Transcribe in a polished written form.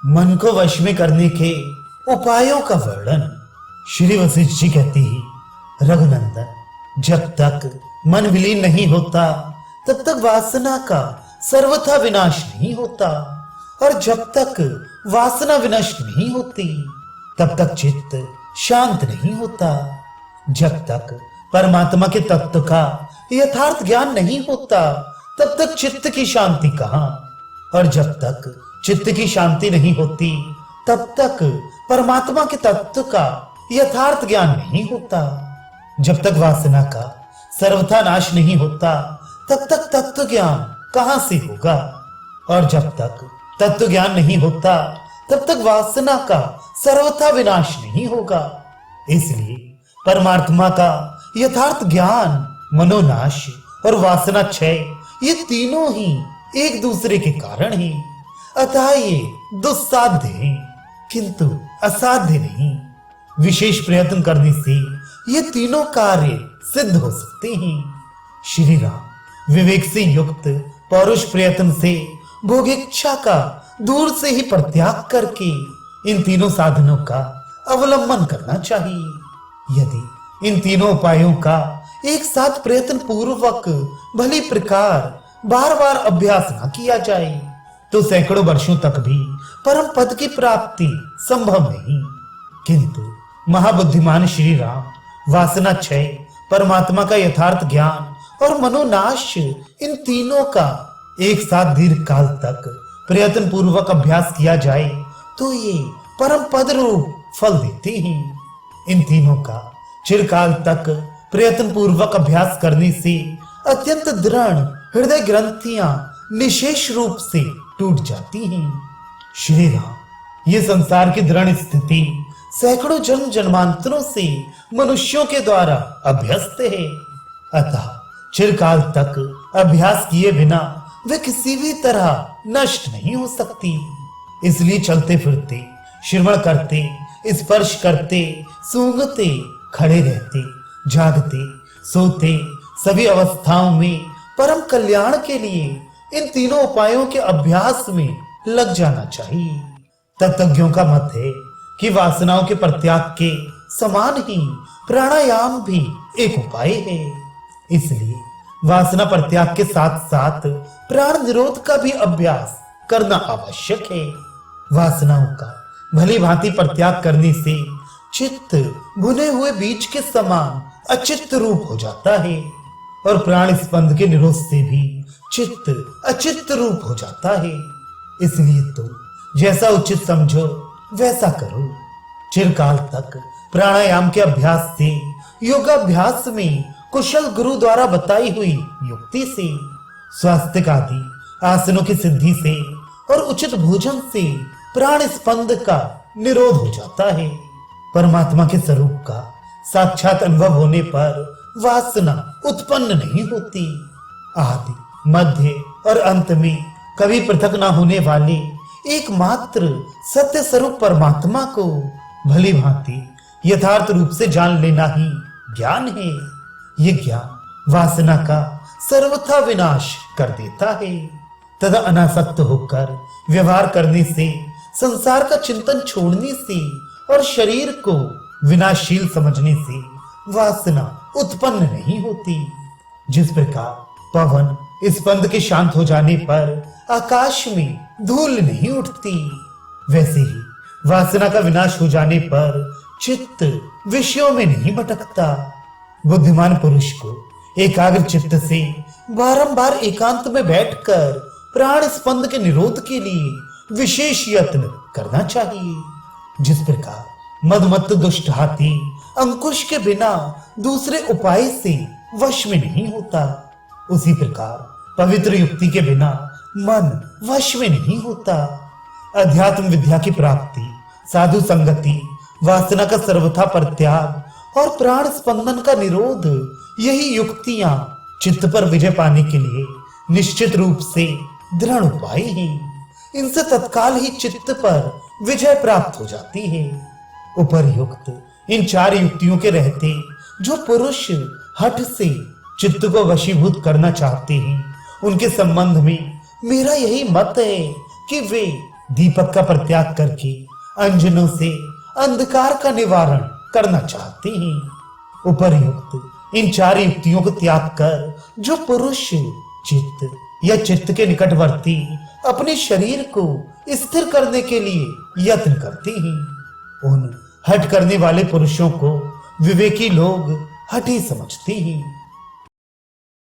मन को वश में करने के उपायों का वर्णन। श्री वशिष्ठ जी कहते ही, रघुनंदन, जब तक मन विलीन नहीं होता तब तक वासना का सर्वथा विनाश नहीं होता, और जब तक वासना विनष्ट नहीं होती तब तक चित्त शांत नहीं होता। जब तक परमात्मा के तत्व का यथार्थ ज्ञान नहीं होता तब तक चित्त की शांति कहां, और जब तक चित्त की शांति नहीं होती तब तक परमात्मा के तत्व का यथार्थ ज्ञान नहीं होता। जब तक वासना का सर्वथा नाश नहीं होता तब तक तत्व ज्ञान कहां से होगा, और जब तक तत्व ज्ञान नहीं होता तब तक वासना का सर्वथा विनाश नहीं होगा। इसलिए परमात्मा का यथार्थ ज्ञान, मनोनाश और वासना क्षय, ये तीनों ही एक दूसरे के कारण हैं। अतः ये दुस्साध्य हैं, किंतु असाध्य नहीं। विशेष प्रयत्न करने से ये तीनों कार्य सिद्ध हो सकते हैं। श्री राम विवेक से युक्त पौरुष प्रयत्न से भोगेच्छा का दूर से ही परित्याग करके इन तीनों साधनों का अवलंबन करना चाहिए। यदि इन तीनों उपायों का एक साथ प्रयत्न पूर्वक भली प्रकार बार बार अभ्यास न किया जाए तो सैकड़ों वर्षों तक भी परम पद की प्राप्ति संभव नहीं। किंतु महाबुद्धिमान श्री राम वासना क्षय, परमात्मा का यथार्थ ज्ञान और मनोनाश, इन तीनों का एक साथ दीर्घ काल तक प्रयत्न पूर्वक अभ्यास किया जाए तो ये परम पद रूप फल देते हैं। इन तीनों का चिरकाल तक प्रयत्न पूर्वक अभ्यास करने से अत्यंत दृढ़ हृदय ग्रंथियां निशेष रूप से टूट जाती हैं। श्री राम ये संसार की दृढ़ स्थिति सैकड़ों जन्म जन्मांतरों से मनुष्यों के द्वारा अभ्यस्त है। अतः चिरकाल तक अभ्यास किए बिना वे किसी भी तरह नष्ट नहीं हो सकती। इसलिए चलते फिरते, श्रवण करते, स्पर्श करते, सूंघते, खड़े रहते, जागते, सोते, सभी अवस्थाओं में परम कल्याण के लिए इन तीनों उपायों के अभ्यास में लग जाना चाहिए। तत्वज्ञों का मत है कि वासनाओं के परित्याग के समान ही प्राणायाम भी एक उपाय है। इसलिए वासना परित्याग के साथ साथ प्राण निरोध का भी अभ्यास करना आवश्यक है। वासनाओं का भली भांति परित्याग करने से चित्त भुने हुए बीज के समान अचित्त रूप हो जाता है, और प्राण स्पंद के निरोध से भी चित्त अचित्त रूप हो जाता है। इसलिए तो जैसा उचित समझो वैसा करो। चिरकाल तक प्राणायाम के अभ्यास से, योगाभ्यास में कुशल गुरु द्वारा बताई हुई युक्ति से, स्वास्थ्य आदि आसनों की सिद्धि से और उचित भोजन से प्राण स्पंद का निरोध हो जाता है। परमात्मा के स्वरूप का साक्षात अनुभव होने पर वासना उत्पन्न नहीं होती। आदि, मध्य और अंत में कभी पृथक न होने वाले एकमात्र सत्य स्वरूप परमात्मा को भली भांति यथार्थ रूप से जान लेना ही ज्ञान है। ये ज्ञान वासना का सर्वथा विनाश कर देता है। तथा अनासक्त होकर व्यवहार करने से, संसार का चिंतन छोड़ने से और शरीर को विनाशशील समझने से वासना उत्पन्न नहीं होती। जिस प्रकार पवन स्पंद के शांत हो जाने पर आकाश में धूल नहीं उठती, वैसे ही वासना का विनाश हो जाने पर चित्त विषयों में नहीं भटकता। बुद्धिमान पुरुष को एकाग्र चित्त से बारंबार एकांत में बैठकर प्राण स्पंद के निरोध के लिए विशेष यत्न करना चाहिए। जिस प्रकार मदमत्त दुष्ट हाथी अंकुश के बिना दूसरे उपाय से वश में नहीं होता, उसी प्रकार पवित्र युक्ति के बिना मन वश में नहीं होता। अध्यात्म विद्या की प्राप्ति, साधु संगति, वासना का सर्वथा परित्याग और प्राण स्पंदन का निरोध, यही युक्तियां चित्त पर विजय पाने के लिए निश्चित रूप से दृढ़ उपाय हैं। इनसे तत्काल ही चित्त पर विजय प्राप्त हो जाती है। उपर्युक्त इन चार युक्तियों के रहते जो पुरुष हठ से चित्त को वशीभूत करना चाहते हैं, उनके संबंध में मेरा यही मत है कि वे दीपक का परित्याग करके अंजनों से अंधकार का निवारण करना चाहती हैं। उपर्युक्त इन 4 युक्तियों को त्याग कर जो पुरुष चित्त या चित्त के निकटवर्ती अपने शरीर को स्थिर करने के लिए यत्न करती हैं, उन हठ करने वाले पुरुषों को विवेकी लोग हठी समझते हैं।